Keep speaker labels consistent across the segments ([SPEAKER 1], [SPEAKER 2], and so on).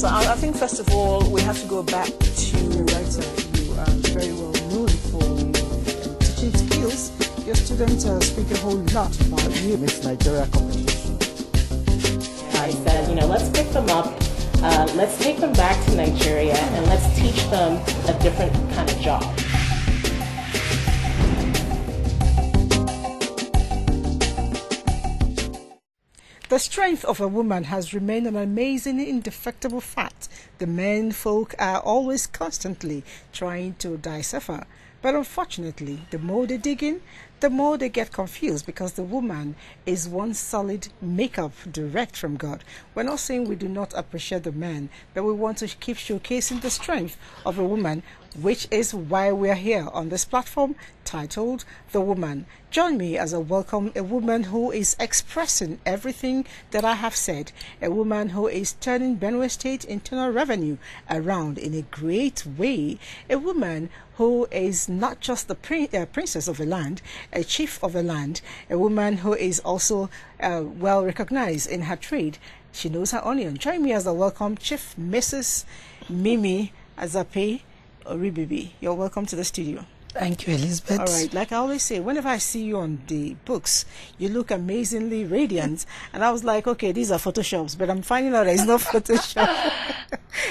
[SPEAKER 1] So I think first of all we have to go back to
[SPEAKER 2] the writer. You are very well known for your teaching skills. Your students speak a whole lot about you. Miss Nigeria competition.
[SPEAKER 3] I said, let's pick them up, let's take them back to Nigeria, and let's teach them a different kind of job.
[SPEAKER 2] The strength of a woman has remained an amazing, indefectible fact. The men folk are always constantly trying to decipher. But unfortunately, the more they dig in, the more they get confused, because the woman is one solid makeup direct from God. We're not saying we do not appreciate the man, but we want to keep showcasing the strength of a woman, which is why we're here on this platform titled The Woman. Join me as I welcome a woman who is expressing everything that I have said, a woman who is turning Benue State internal revenue around in a great way, a woman who is not just the princess of a land, a chief of a land, a woman who is also well recognized in her trade. She knows her onion. Join me as I welcome Chief Mrs. Mimi Adzape Oribibi. You're welcome to the studio.
[SPEAKER 4] Thank you, Elizabeth.
[SPEAKER 2] All right, like I always say, whenever I see you on the books, you look amazingly radiant. And I was like, okay, these are Photoshops, but I'm finding out it's not Photoshop.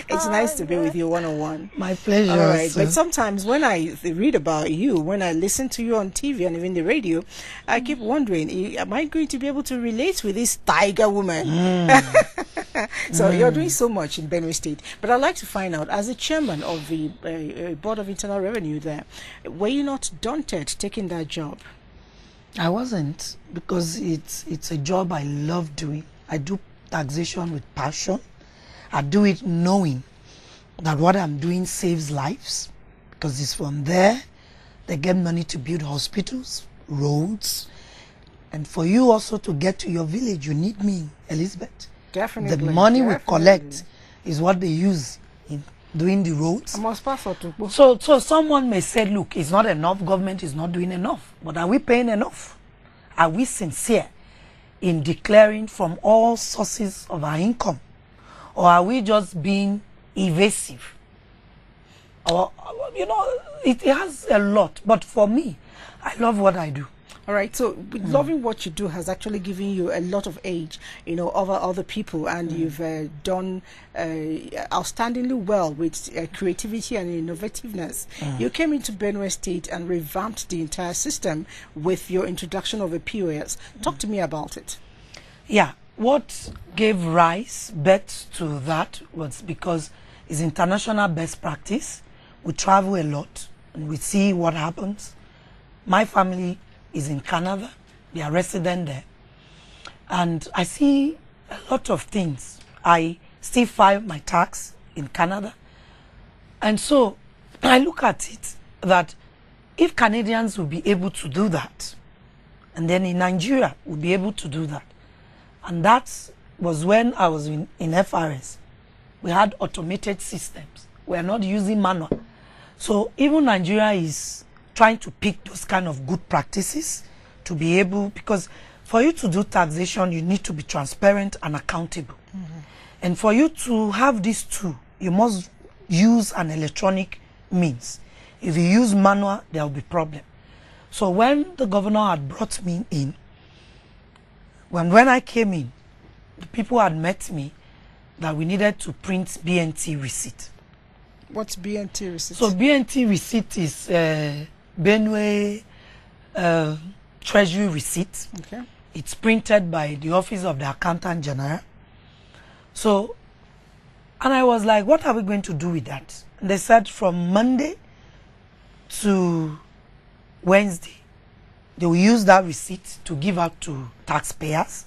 [SPEAKER 2] It's nice to be with you one-on-one.
[SPEAKER 4] My pleasure.
[SPEAKER 2] All right, but sometimes when I read about you, when I listen to you on TV and even the radio, I keep wondering, am I going to be able to relate with this tiger woman? So you're doing so much in Benue State. But I'd like to find out, as the chairman of the Board of Internal Revenue there, were you not daunted taking that job?
[SPEAKER 4] I wasn't, because it's a job I love doing. I do taxation with passion. I do it knowing that what I'm doing saves lives, because it's from there they get money to build hospitals, roads, and for you also to get to your village, you need me, Elizabeth.
[SPEAKER 2] Definitely.
[SPEAKER 4] The money we collect is what they use in doing the roads. So someone may say, look, it's not enough, government is not doing enough. But are we paying enough? Are we sincere in declaring from all sources of our income? Or are we just being evasive? Or, it has a lot. But for me, I love what I do.
[SPEAKER 2] All right, so loving what you do has actually given you a lot of age, over other people, and you've done outstandingly well with creativity and innovativeness. You came into Benue State and revamped the entire system with your introduction of a POS. Talk to me about it.
[SPEAKER 4] Yeah, what gave birth to that was because it's international best practice. We travel a lot and we see what happens. My family is in Canada. They are resident there. And I see a lot of things. I still file my tax in Canada. And so I look at it that if Canadians will be able to do that, and then in Nigeria we'll be able to do that. And that was when I was in FRS. We had automated systems. We are not using manual. So even Nigeria is trying to pick those kind of good practices to be able, because for you to do taxation, you need to be transparent and accountable. And for you to have these two, you must use an electronic means. If you use manual, there will be problem. So when the governor had brought me in, when I came in, the people had met me that we needed to print BNT receipt.
[SPEAKER 2] What's BNT receipt?
[SPEAKER 4] So BNT receipt is Benue Treasury receipt.
[SPEAKER 2] Okay.
[SPEAKER 4] It's printed by the Office of the Accountant General. So, and I was like, what are we going to do with that? And they said from Monday to Wednesday, they will use that receipt to give out to taxpayers.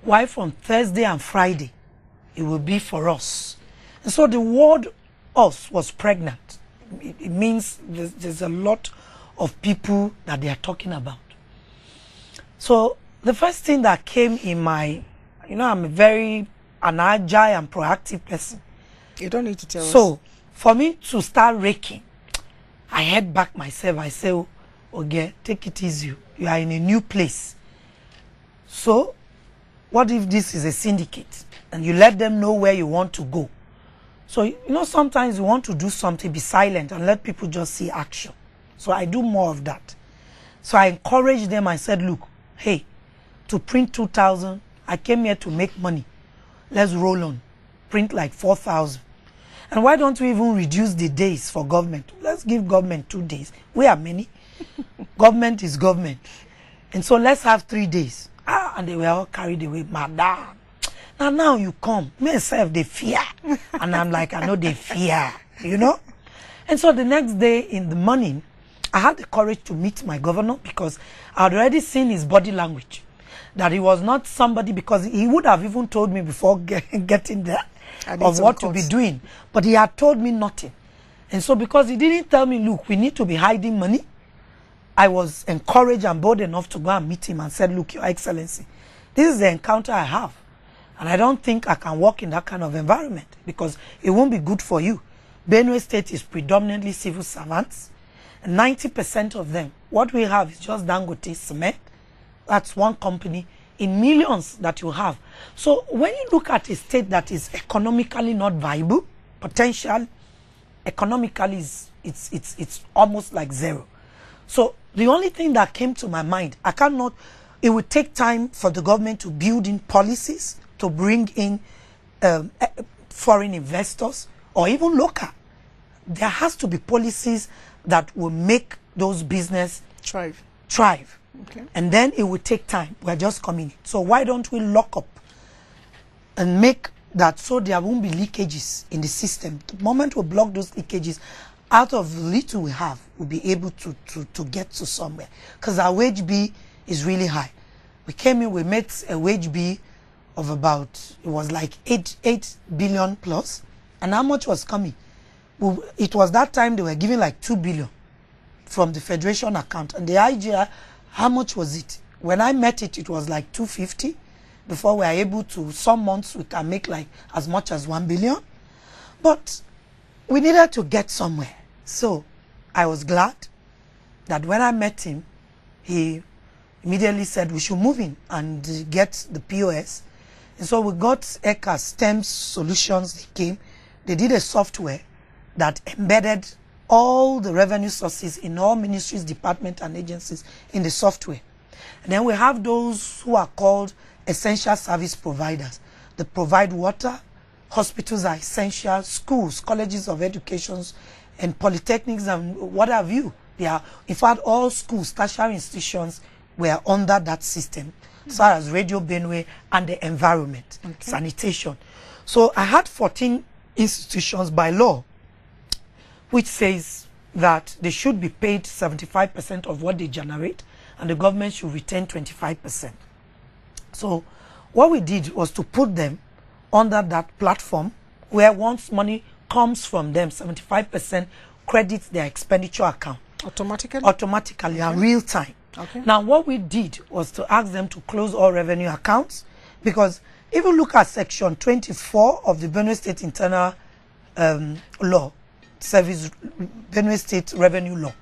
[SPEAKER 4] While from Thursday and Friday, it will be for us. And so the word us was pregnant. It means there's a lot of people that they are talking about. So the first thing that came in my, I'm an agile and proactive person.
[SPEAKER 2] You don't need to tell us.
[SPEAKER 4] So for me to start raking, I head back myself. I say, oh, okay, take it easy. You are in a new place. So what if this is a syndicate and you let them know where you want to go? So, you know, sometimes you want to do something, be silent and let people just see action. So I do more of that. So I encouraged them. I said, look, hey, to print 2,000, I came here to make money. Let's roll on. Print like 4,000. And why don't we even reduce the days for government? Let's give government 2 days. We are many. Government is government. And so let's have 3 days. And they were all carried away. Madam, now you come. Myself, they fear. And I'm like, I know they fear, you know? And so the next day in the morning, I had the courage to meet my governor because I had already seen his body language. That he was not somebody, because he would have even told me before getting there of what to be doing. But he had told me nothing. And so because he didn't tell me, look, we need to be hiding money, I was encouraged and bold enough to go and meet him and said, look, Your Excellency, this is the encounter I have. And I don't think I can work in that kind of environment because it won't be good for you. Benue State is predominantly civil servants. 90% of them, what we have is just Dangote Cement. That's one company in millions that you have. So when you look at a state that is economically not viable, potential economically it's almost like zero. So the only thing that came to my mind, it would take time for the government to build in policies to bring in foreign investors or even local. There has to be policies that will make those business
[SPEAKER 2] thrive. Okay.
[SPEAKER 4] And then it will take time. We're just coming in. So why don't we lock up and make that so there won't be leakages in the system? The moment we block those leakages, out of the little we have, we'll be able to get to somewhere. Because our wage bill is really high. We came in, we made a wage bill of about, it was like 8 billion plus. And how much was coming? It was that time they were giving like 2 billion from the Federation account. And the IGR, how much was it? When I met it, it was like 250. Before we were able to, some months we can make like as much as 1 billion. But we needed to get somewhere. So I was glad that when I met him, he immediately said we should move in and get the POS. And so we got ECA STEM Solutions. They came. They did a software that embedded all the revenue sources in all ministries, departments, and agencies in the software. And then we have those who are called essential service providers. They provide water. Hospitals are essential. Schools, colleges of education, and polytechnics, and what have you. They are, in fact, all schools, tertiary institutions were under that system, as far as Radio Benue and the environment, sanitation. So I had 14 institutions by law, which says that they should be paid 75% of what they generate and the government should retain 25%. So what we did was to put them under that platform where once money comes from them, 75% credits their expenditure account.
[SPEAKER 2] Automatically?
[SPEAKER 4] Automatically, in real time.
[SPEAKER 2] Okay.
[SPEAKER 4] Now what we did was to ask them to close all revenue accounts, because if you look at section 24 of the Benue State Internal Law, Service Benue State Revenue Law,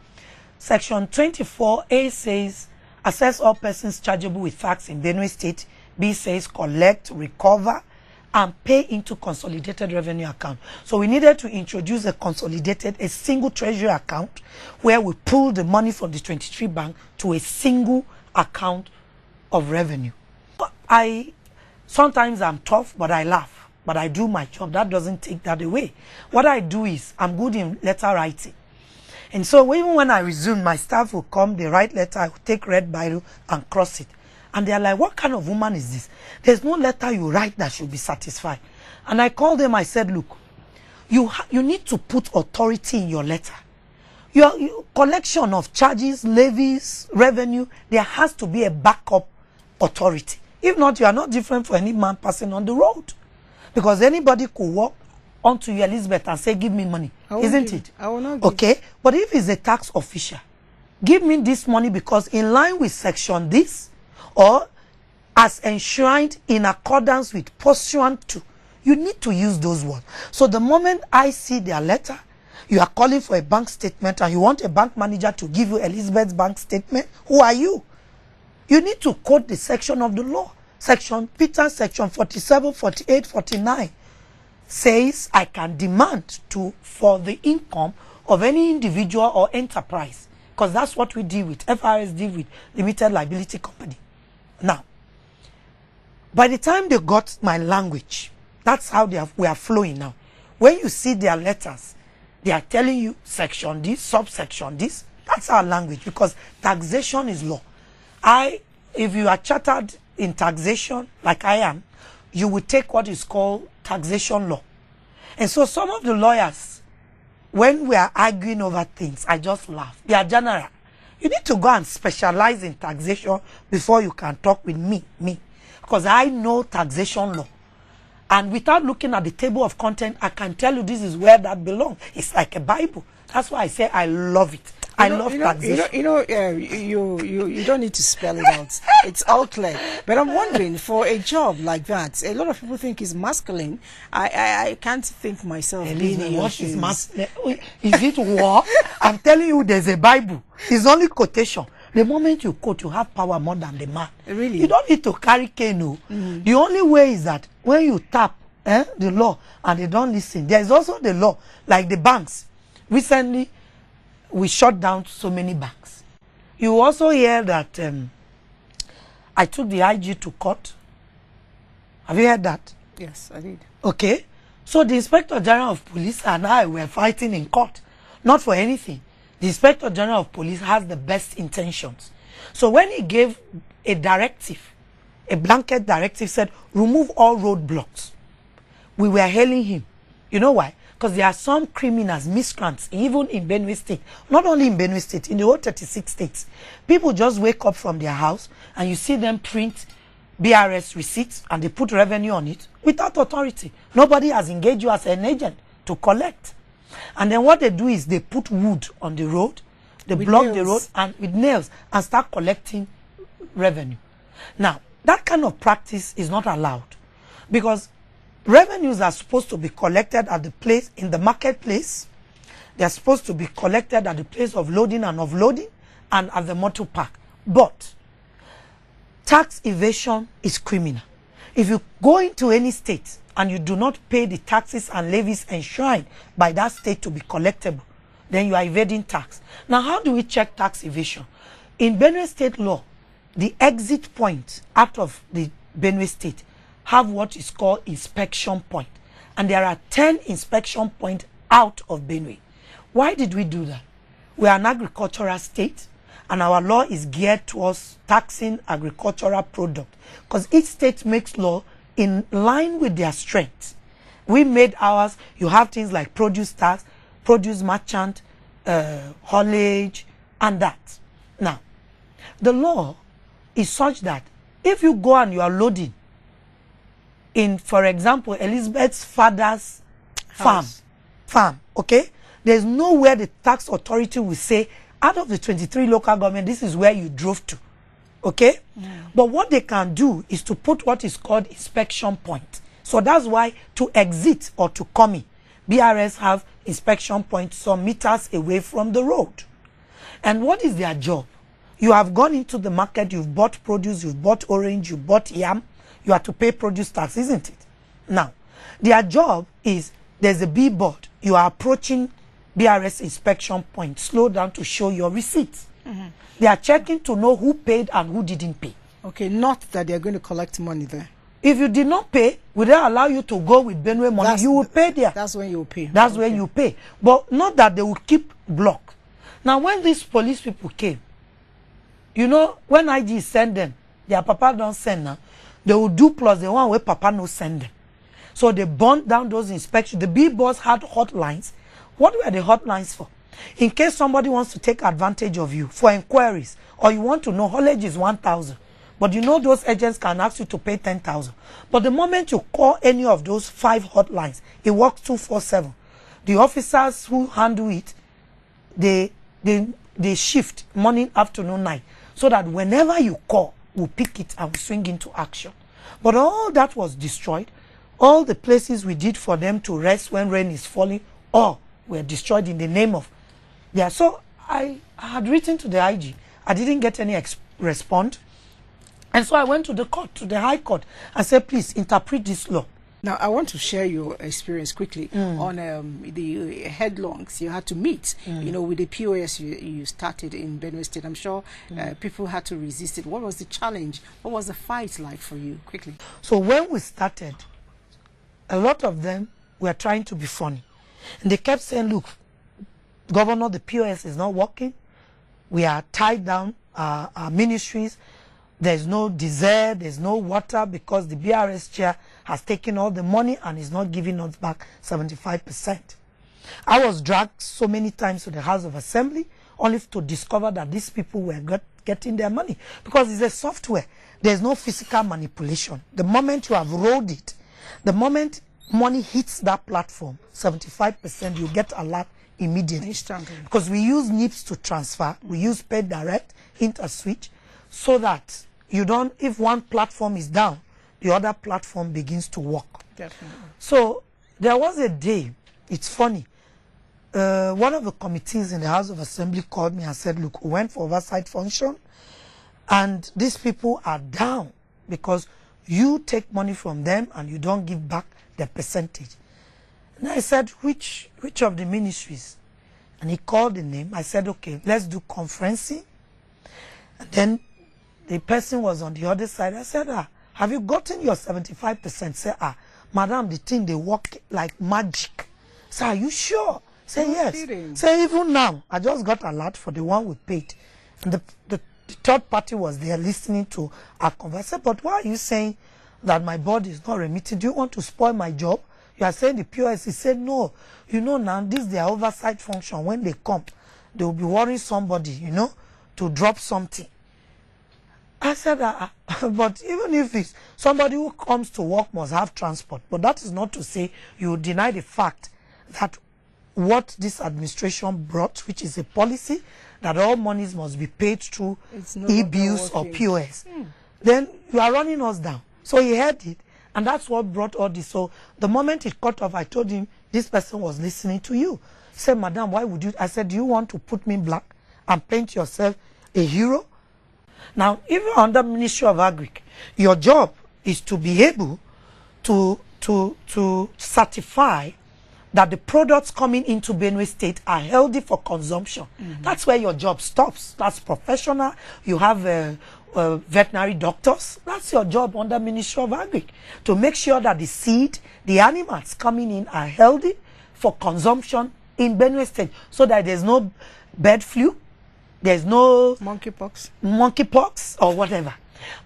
[SPEAKER 4] section 24A says assess all persons chargeable with tax in Benue State. B says collect, recover, and pay into consolidated revenue account. So we needed to introduce a single treasury account where we pull the money from the 23 bank to a single account of revenue. Sometimes I'm tough, but I laugh. But I do my job. That doesn't take that away. What I do is I'm good in letter writing. And so even when I resume, my staff will come, they write letter, I will take red biro and cross it. And they're like, what kind of woman is this? There's no letter you write that should be satisfied. And I called them, I said, look, you need to put authority in your letter. Your collection of charges, levies, revenue, there has to be a backup authority. If not, you are not different from any man passing on the road. Because anybody could walk onto you, Elizabeth, and say, give me money. Isn't it?
[SPEAKER 2] I will not give.
[SPEAKER 4] Okay? But if it's a tax official, give me this money because in line with section this, or as enshrined in accordance with pursuant to, you need to use those words. So the moment I see their letter, you are calling for a bank statement and you want a bank manager to give you Elizabeth's bank statement, who are you? You need to quote the section of the law. Section 47, 48, 49. says I can demand for the income of any individual or enterprise, because that's what we deal with. FRS deal with limited liability company. Now, by the time they got my language, that's how we are flowing now. When you see their letters, they are telling you section this, subsection this. That's our language, because taxation is law. If you are chartered in taxation, like I am, you will take what is called taxation law. And so some of the lawyers, when we are arguing over things, I just laugh. They are general. You need to go and specialize in taxation before you can talk with me. Because I know taxation law. And without looking at the table of content, I can tell you this is where that belongs. It's like a Bible. That's why I say I love it. I love taxation.
[SPEAKER 2] You don't need to spell it out. It's all clear. But I'm wondering, for a job like that, a lot of people think it's masculine. I can't think myself being in your shoes.
[SPEAKER 4] Is it war? I'm telling you, there's a Bible. It's only quotation. The moment you quote, you have power more than the man.
[SPEAKER 2] Really?
[SPEAKER 4] You don't need to carry cane. The only way is that when you tap the law and they don't listen, there is also the law, like the banks. Recently, we shut down so many banks. You also hear that I took the IG to court. Have you heard that?
[SPEAKER 2] Yes, I did.
[SPEAKER 4] Okay. So the Inspector General of Police and I were fighting in court. Not for anything. The Inspector General of Police has the best intentions. So when he gave a directive, a blanket directive, said, remove all roadblocks, we were hailing him. You know why? Because there are some criminals, miscreants, even in Benue State. Not only in Benue State, in the whole 36 states. People just wake up from their house and you see them print BRS receipts and they put revenue on it without authority. Nobody has engaged you as an agent to collect. And then what they do is they put wood on the road, they block the road and with nails and start collecting revenue. Now, that kind of practice is not allowed, because revenues are supposed to be collected at the place, in the marketplace. They are supposed to be collected at the place of loading and offloading and at the motor park. But tax evasion is criminal. If you go into any state and you do not pay the taxes and levies enshrined by that state to be collectible, then you are evading tax. Now, how do we check tax evasion? In Benue State law, the exit point out of the Benue State have what is called inspection point. And there are 10 inspection points out of Benue. Why did we do that? We are an agricultural state, and our law is geared towards taxing agricultural product, because each state makes law in line with their strength. We made ours. You have things like produce tax, produce merchant, haulage, and that. Now, the law is such that if you go and you are loading in, for example, Elizabeth's father's farm, okay, there's nowhere the tax authority will say, out of the 23 local government, this is where you drove to. Okay? But what they can do is to put what is called inspection point. So that's why to exit or to come in, BRS have inspection points some meters away from the road. And what is their job? You have gone into the market, you've bought produce, you've bought orange, you bought yam, you have to pay produce tax, isn't it? Now, their job is, there's a billboard, you are approaching BRS inspection point, slow down to show your receipts. They are checking to know who paid and who didn't pay.
[SPEAKER 2] Okay, not that they are going to collect money there.
[SPEAKER 4] If you did not pay, will they allow you to go with Benue money? You will pay there.
[SPEAKER 2] That's when you will pay.
[SPEAKER 4] That's when you pay. But not that they will keep block. Now, when these police people came, you know, when IG send them, their papa don't send now, they will do plus the one where papa no send them. So they burnt down those inspections. The billboards had hotlines. What were the hotlines for? In case somebody wants to take advantage of you for inquiries, or you want to know, haulage is 1,000. But you know those agents can ask you to pay 10,000. But the moment you call any of those 5 hotlines, it works 24/7. The officers who handle it, they shift morning, afternoon, night, so that whenever you call, we'll pick it and swing into action. But all that was destroyed. All the places we did for them to rest when rain is falling, all were destroyed in the name of. Yeah, so I had written to the IG. I didn't get any response. And so I went to the court, to the High Court, and said, please interpret this law.
[SPEAKER 2] Now, I want to share your experience quickly on the headlongs you had to meet, with the POS you started in Benue State. I'm sure people had to resist it. What was the challenge? What was the fight like for you? Quickly.
[SPEAKER 4] So when we started, a lot of them were trying to be funny. And they kept saying, look, Governor, the POS is not working. We are tied down, our ministries. There's no diesel, there's no water because the BRS chair has taken all the money and is not giving us back 75%. I was dragged so many times to the House of Assembly only to discover that these people were getting their money because it's a software. There's no physical manipulation. The moment you have rolled it, the moment money hits that platform, 75%, you get a lot immediately.
[SPEAKER 2] Instantly.
[SPEAKER 4] Because we use NIPS to transfer, we use Pay Direct, InterSwitch, so that you don't, if one platform is down, the other platform begins to work.
[SPEAKER 2] Definitely.
[SPEAKER 4] So there was a day, it's funny, one of the committees in the House of Assembly called me and said, look, we went for oversight function and these people are down because you take money from them and you don't give back the percentage. And I said, which of the ministries? And he called the name. I said, okay, let's do conferencing. And then the person was on the other side. I said, have you gotten your 75%? Say, madam, the thing, they work like magic. Say, are you sure? Say, yes.
[SPEAKER 2] Kidding.
[SPEAKER 4] Say, even now, I just got a lot for the one we paid. And the third party was there listening to our conversation. But why are you saying that my body is not remitting? Do you want to spoil my job? You are saying the POS. He said, no. You know now, this is their oversight function. When they come, they will be worrying somebody, to drop something. I said, but even if it's somebody who comes to work must have transport. But that is not to say you deny the fact that what this administration brought, which is a policy that all monies must be paid through e-bills or POS. Then you are running us down. So he heard it, and that's what brought all this. So the moment it cut off, I told him, this person was listening to you. He said, madam, why would you? I said, do you want to put me black and paint yourself a hero? Now, even under Ministry of Agric, your job is to be able to certify that the products coming into Benue State are healthy for consumption. That's where your job stops. That's professional. You have veterinary doctors. That's your job under Ministry of Agric, to make sure that the seed, the animals coming in are healthy for consumption in Benue State, so that there's no bird flu, there's no monkeypox or whatever.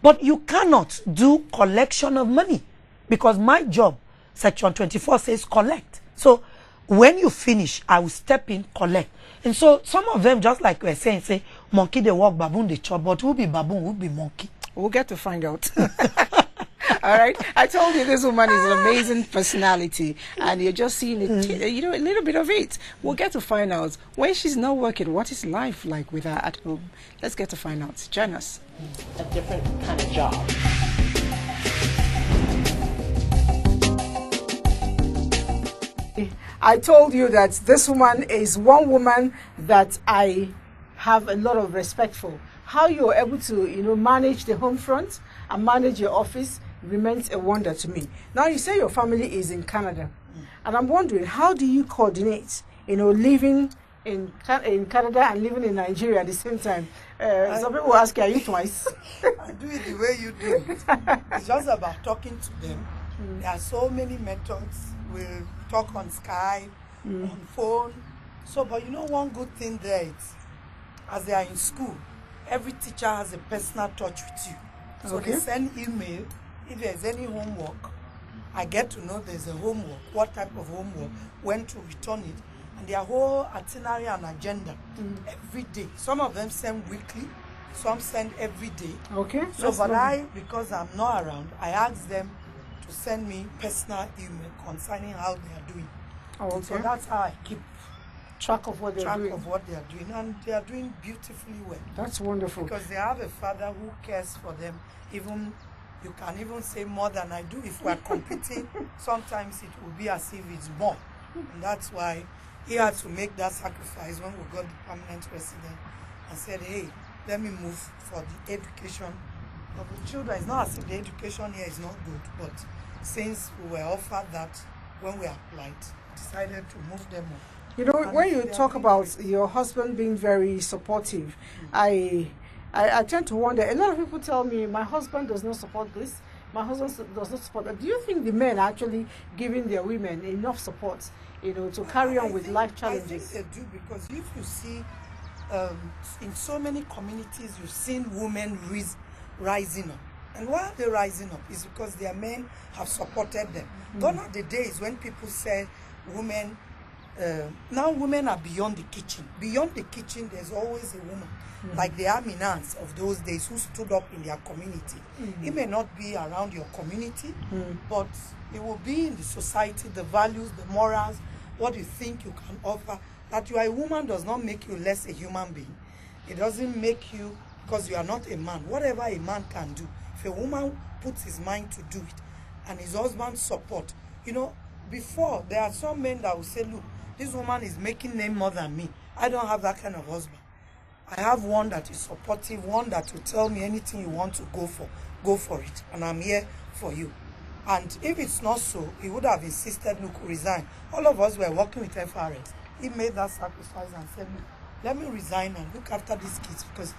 [SPEAKER 4] But you cannot do collection of money because my job, Section 24 says collect. So when you finish, I will step in, collect. And so some of them, just like we're saying, say, monkey they walk, baboon they chop, but who be baboon, who be monkey?
[SPEAKER 2] We'll get to find out. All right. I told you this woman is an amazing personality, and you're just seeing a little bit of it. We'll get to find out when she's not working. What is life like with her at home? Let's get to find out. Join us.
[SPEAKER 3] A different kind of job.
[SPEAKER 2] I told you that this woman is one woman that I have a lot of respect for. How you're able to, manage the home front and manage your office remains a wonder to me. Now, you say your family is in Canada, and I'm wondering, how do you coordinate, living in Canada and living in Nigeria at the same time? Some people ask, are you twice?
[SPEAKER 4] I do it the way you do it. It's just about talking to them. There are so many methods. We'll talk on Skype, on phone. So, but one good thing there is, as they are in school, every teacher has a personal touch with you. So they send email. If there's any homework, I get to know there's a homework, what type of homework, when to return it, and their whole itinerary and agenda every day. Some of them send weekly, some send every day.
[SPEAKER 2] Okay.
[SPEAKER 4] So, but because I'm not around, I ask them to send me personal email concerning how they are doing.
[SPEAKER 2] Okay.
[SPEAKER 4] So that's how I keep
[SPEAKER 2] track of what they're doing.
[SPEAKER 4] And they are doing beautifully well.
[SPEAKER 2] That's wonderful.
[SPEAKER 4] Because they have a father who cares for them. Even you can even say more than I do. If we're competing, sometimes it will be as if it's more. And that's why he had to make that sacrifice when we got the permanent resident and said, hey, let me move for the education of the children. It's not as if the education here is not good, but since we were offered that when we applied, decided to move them on.
[SPEAKER 2] You know,
[SPEAKER 4] And
[SPEAKER 2] when you
[SPEAKER 4] they are
[SPEAKER 2] talk
[SPEAKER 4] doing
[SPEAKER 2] about
[SPEAKER 4] great.
[SPEAKER 2] your husband being very supportive, I tend to wonder. A lot of people tell me my husband does not support this. My husband does not support that. Do you think the men are actually giving their women enough support, to carry on with life challenges?
[SPEAKER 4] I think they do, because if you see, in so many communities, you've seen women rising up. And why are they rising up? Is because their men have supported them. Gone are the days when people say women, now women are beyond the kitchen. Beyond the kitchen, there's always a woman. Like the Aminans of those days who stood up in their community. It may not be around your community, but it will be in the society, the values, the morals, what you think you can offer. That you are a woman does not make you less a human being. It doesn't make you, because you are not a man. Whatever a man can do, if a woman puts his mind to do it, and his husband support, before there are some men that will say, look, this woman is making name more than me. I don't have that kind of husband. I have one that is supportive, one that will tell me anything you want to go for it, and I'm here for you. And if it's not so, he would have insisted, look, resign. All of us were working with FRS. He made that sacrifice and said, look, let me resign and look after these kids, because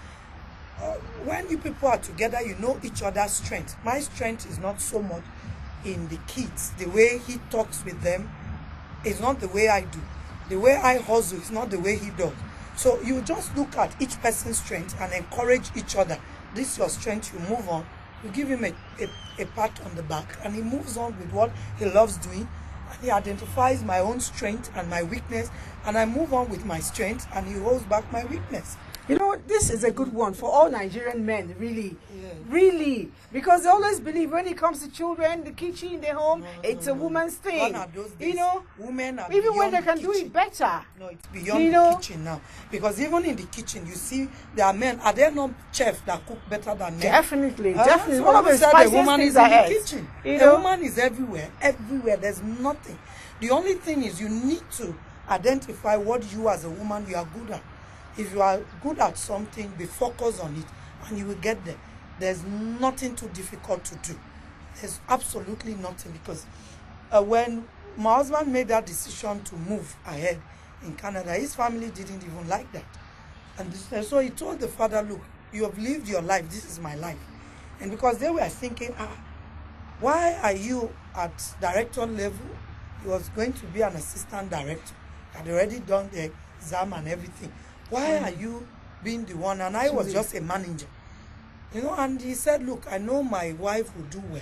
[SPEAKER 4] when you people are together, you know each other's strength. My strength is not so much in the kids. The way he talks with them is not the way I do. The way I hustle is not the way he does. So you just look at each person's strength and encourage each other. This is your strength, you move on. You give him a pat on the back, and he moves on with what he loves doing. And he identifies my own strength and my weakness, and I move on with my strength, and he holds back my weakness.
[SPEAKER 2] This is a good one for all Nigerian men, really.
[SPEAKER 4] Yeah.
[SPEAKER 2] Really. Because they always believe when it comes to children, the kitchen, the home, it's a woman's thing.
[SPEAKER 4] Gone are those days. Women are
[SPEAKER 2] even when
[SPEAKER 4] beyond
[SPEAKER 2] they can
[SPEAKER 4] the
[SPEAKER 2] do
[SPEAKER 4] kitchen.
[SPEAKER 2] it better.
[SPEAKER 4] No, it's beyond the kitchen now. Because even in the kitchen, you see, there are men. Are there no chefs that cook better than men?
[SPEAKER 2] Definitely.
[SPEAKER 4] So
[SPEAKER 2] One of the
[SPEAKER 4] said
[SPEAKER 2] spiciest
[SPEAKER 4] the woman
[SPEAKER 2] things
[SPEAKER 4] is in
[SPEAKER 2] I
[SPEAKER 4] the
[SPEAKER 2] ate.
[SPEAKER 4] kitchen. The woman is everywhere. Everywhere. There's nothing. The only thing is you need to identify what you as a woman you are good at. If you are good at something, be focused on it, and you will get there. There's nothing too difficult to do. There's absolutely nothing, because when my husband made that decision to move ahead in Canada, his family didn't even like that. And so he told the father, look, you have lived your life, this is my life. And because they were thinking, why are you at director level? He was going to be an assistant director. Had already done the exam and everything. Why are you being the one? And I was just a manager. And he said, look, I know my wife will do well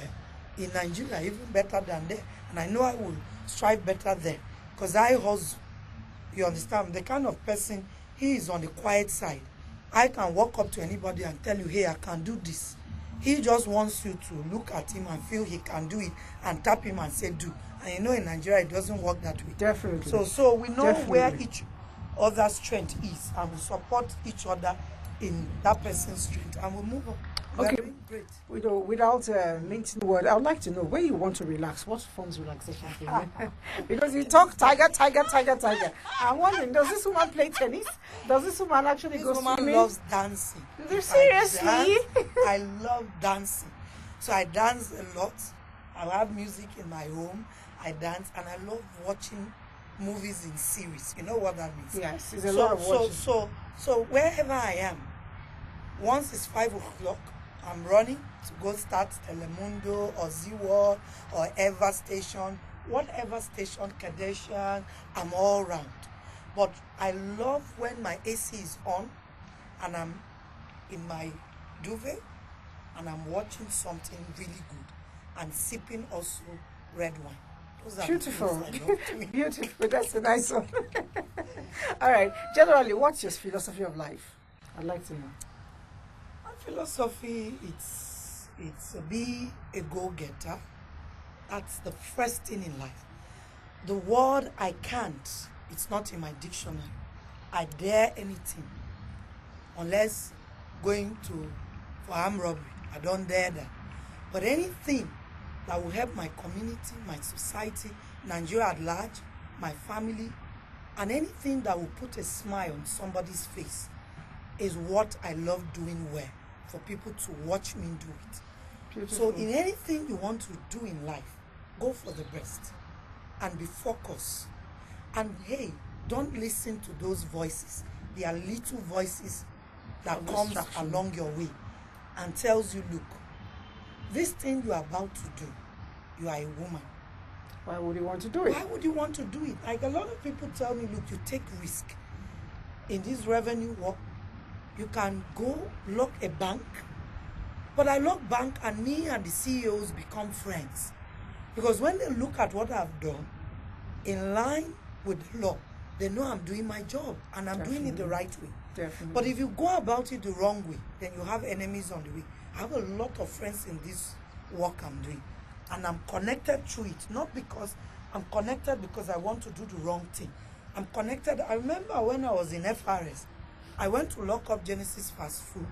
[SPEAKER 4] in Nigeria, even better than there. And I know I will strive better there, because I hustle. You understand? The kind of person, he is on the quiet side. I can walk up to anybody and tell you, hey, I can do this. He just wants you to look at him and feel he can do it and tap him and say, do. And in Nigeria, it doesn't work that way.
[SPEAKER 2] Definitely.
[SPEAKER 4] So we know where
[SPEAKER 2] Definitely.
[SPEAKER 4] each other's strength is, and we support each other in that person's strength, and we move on.
[SPEAKER 2] Okay.
[SPEAKER 4] Very great.
[SPEAKER 2] Without mincing the word, I would like to know, when you want to relax, what forms relaxation for you? Because you talk tiger. I'm wondering, does this woman play tennis? Does this woman actually
[SPEAKER 4] This
[SPEAKER 2] go
[SPEAKER 4] woman
[SPEAKER 2] swimming?
[SPEAKER 4] loves dancing.
[SPEAKER 2] Seriously?
[SPEAKER 4] I love dancing. So I dance a lot. I have music in my home. I dance, and I love watching movies in series. You know what that means?
[SPEAKER 2] Yes, it's a lot of watching.
[SPEAKER 4] So wherever I am, once it's 5 o'clock, I'm running to go start Telemundo or Z-World or Eva Station, whatever station, Kardashian, I'm all around. But I love when my AC is on and I'm in my duvet and I'm watching something really good and sipping also red wine. Those are
[SPEAKER 2] Beautiful.
[SPEAKER 4] the things I love doing.
[SPEAKER 2] Beautiful. That's a nice one. All right. Generally, what's your philosophy of life? I'd like to know.
[SPEAKER 4] My philosophy, it's be a go-getter. That's the first thing in life. The word I can't, it's not in my dictionary. I dare anything. Unless going for armed robbery. I don't dare that. But anything that will help my community, my society, Nigeria at large, my family, and anything that will put a smile on somebody's face is what I love doing well, for people to watch me do it.
[SPEAKER 2] Beautiful.
[SPEAKER 4] So in anything you want to do in life,
[SPEAKER 5] go for the best and be focused. And hey, don't listen to those voices. There are little voices that comes along your way and tells you, look, this thing you are about to do, you are a woman.
[SPEAKER 2] Why would you want to do it?
[SPEAKER 5] Why would you want to do it? Like a lot of people tell me, look, you take risk. In this revenue work, you can go lock a bank. But I lock bank and me and the CEOs become friends. Because when they look at what I've done, in line with the law, they know I'm doing my job and I'm doing it the right way.
[SPEAKER 2] Definitely.
[SPEAKER 5] But if you go about it the wrong way, then you have enemies on the way. I have a lot of friends in this work I'm doing. And I'm connected through it, not because I'm connected because I want to do the wrong thing. I'm connected. I remember when I was in FRS, I went to lock up Genesis Fast Food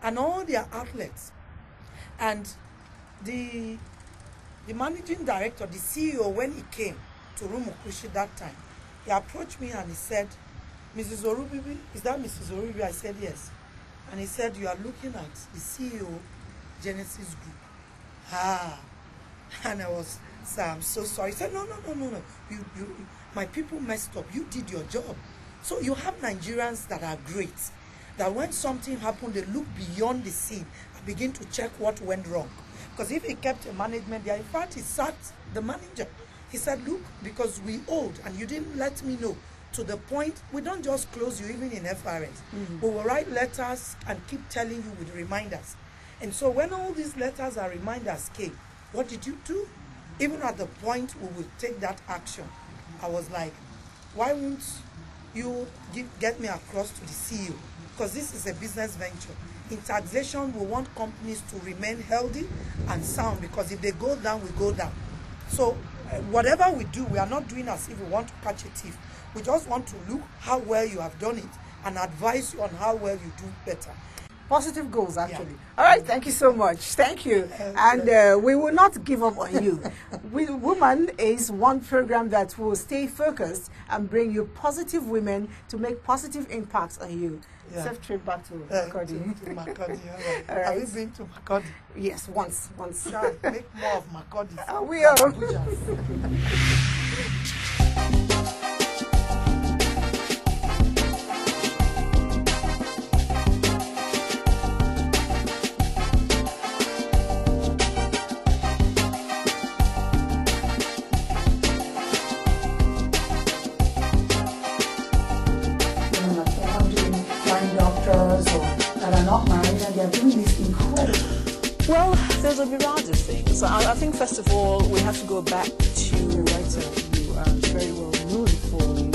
[SPEAKER 5] and all their outlets. And the managing director, the CEO, when he came to Rumukushi that time, he approached me and he said, Mrs. Orubibi, is that Mrs. Orubibi? I said, yes. And he said, you are looking at the CEO, Genesis Group. And I was, sir, I'm so sorry. He said, no. You, my people messed up. You did your job. So you have Nigerians that are great, that when something happened, they look beyond the scene and begin to check what went wrong. Because if he kept a management there, in fact, he sacked the manager. He said, look, because we owed and you didn't let me know, to the point, we don't just close you even in FRS. We will write letters and keep telling you with reminders. And so when all these letters and reminders came, what did you do? Even at the point we will take that action, I was like, why won't you get me across to the CEO? Because this is a business venture. In taxation, we want companies to remain healthy and sound, because if they go down, we go down. So whatever we do, we are not doing as if we want to catch a thief. We just want to look how well you have done it and advise you on how well you do better.
[SPEAKER 2] Positive goals, actually.
[SPEAKER 5] Yeah.
[SPEAKER 2] All right, thank you so much. Thank you. And we will not give up on you. Woman is one program that will stay focused and bring you positive women to make positive impacts on you.
[SPEAKER 5] Yeah.
[SPEAKER 2] Safe trip back to Makodi.
[SPEAKER 5] To Makodi, all right.
[SPEAKER 2] All right.
[SPEAKER 5] Have you been to Makodi?
[SPEAKER 2] Yes, once.
[SPEAKER 5] Sure, make more of Makodi.
[SPEAKER 2] I will.
[SPEAKER 4] That are not married and they're doing this incredible.
[SPEAKER 1] Well, there's a myriad of things. I think first of all, we have to go back to
[SPEAKER 2] Writer, you are very well known for your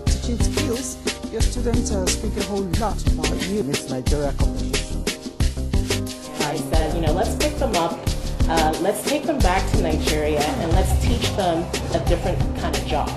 [SPEAKER 2] teaching skills. Your students speak a whole lot about you.
[SPEAKER 6] Miss Nigeria competition.
[SPEAKER 3] I said, let's pick them up, let's take them back to Nigeria, and let's teach them a different kind of job.